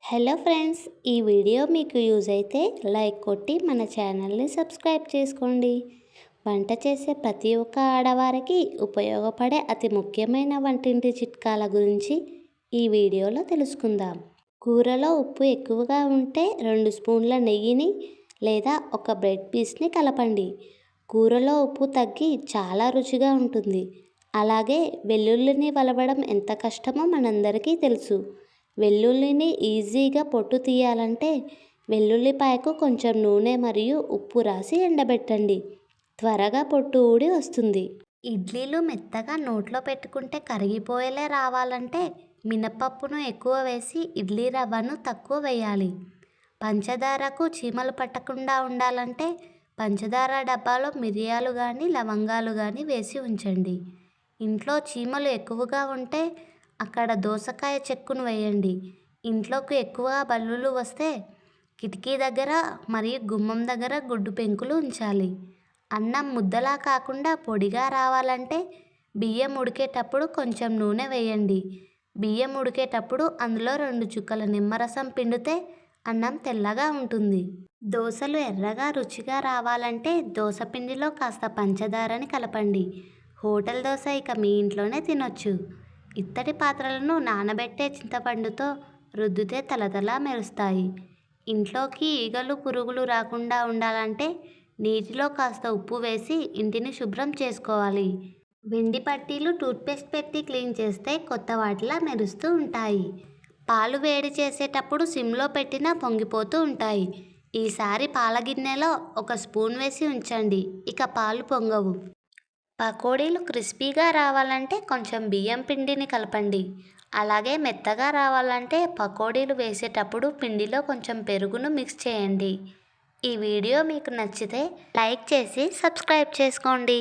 Hello friends, ఈ video మీకు use అయితే లైక్ కొట్టి మన ఛానల్ని సబ్స్క్రైబ్ చేసుకోండి. వంట చేసే ప్రతి ఒక్క ఆడవారికి ఉపయోగపడే అతి ముఖ్యమైన వంటింటి చిట్కాల గురించి ఈ వీడియోలో తెలుసుకుందాం. కూరలో ఉప్పు ఎక్కువగా ఉంటే 2 స్పూన్ల నెయ్యిని లేదా ఒక బ్రెడ్ పీస్ని కలపండి. కూరలో ఉప్పు తగ్గి చాలా రుచిగా ఉంటుంది. అలాగే వెల్లుల్లిని వలవడం ఎంత కష్టమో మనందరికీ తెలుసు. వెల్లుల్లిని ఈజీగా పొట్టు తీయాలంటే వెల్లుల్లిపాయకు కొంచెం నూనె మరియు ఉప్పు రాసి ఎండబెట్టండి. త్వరగా పొట్టు ఊడి వస్తుంది. ఇడ్లీలు మెత్తగా నోట్లో పెట్టుకుంటే కరిగిపోయేలా రావాలంటే మినపప్పును ఎక్కువ వేసి ఇడ్లీ రవ్వను తక్కువ వేయాలి. పంచదారకు చీమలు పట్టకుండా ఉండాలంటే పంచదార డబ్బాలో మిరియాలు కానీ లవంగాలు కానీ వేసి ఉంచండి. ఇంట్లో చీమలు ఎక్కువగా ఉంటే అక్కడ దోసకాయ చెక్కును వేయండి. ఇంట్లోకి ఎక్కువ బల్లులు వస్తే కిటికీ దగ్గర మరియు గుమ్మం దగ్గర గుడ్డు పెంకులు ఉంచాలి. అన్నం ముద్దలా కాకుండా పొడిగా రావాలంటే బియ్యం ఉడికేటప్పుడు కొంచెం నూనె వేయండి. బియ్యం ఉడికేటప్పుడు అందులో 2 చుక్కల నిమ్మరసం పిండితే అన్నం తెల్లగా ఉంటుంది. దోశలు ఎర్రగా రుచిగా రావాలంటే దోసపిండిలో కాస్త పంచదారని కలపండి. హోటల్ దోశ ఇక మీ ఇంట్లోనే తినొచ్చు. ఇత్తడి పాత్రలను నానబెట్టే చింతపండుతో రుద్దితే తళతళ మెరుస్తాయి. ఇంట్లోకి ఈగలు పురుగులు రాకుండా ఉండాలంటే నీటిలో కాస్త ఉప్పు వేసి ఇంటిని శుభ్రం చేసుకోవాలి. వెండి పట్టీలు టూత్పేస్ట్ పెట్టి క్లీన్ చేస్తే కొత్త వాటిలా మెరుస్తూ ఉంటాయి. పాలు వేడి చేసేటప్పుడు సిమ్లో పెట్టినా పొంగిపోతూ ఉంటాయి. ఈసారి పాల గిన్నెలో 1 స్పూన్ వేసి ఉంచండి, ఇక పాలు పొంగవు. పకోడీలు క్రిస్పీగా రావాలంటే కొంచెం బియ్యం పిండిని కలపండి. అలాగే మెత్తగా రావాలంటే పకోడీలు వేసేటప్పుడు పిండిలో కొంచెం పెరుగును మిక్స్ చేయండి. ఈ వీడియో మీకు నచ్చితే లైక్ చేసి సబ్స్క్రైబ్ చేసుకోండి.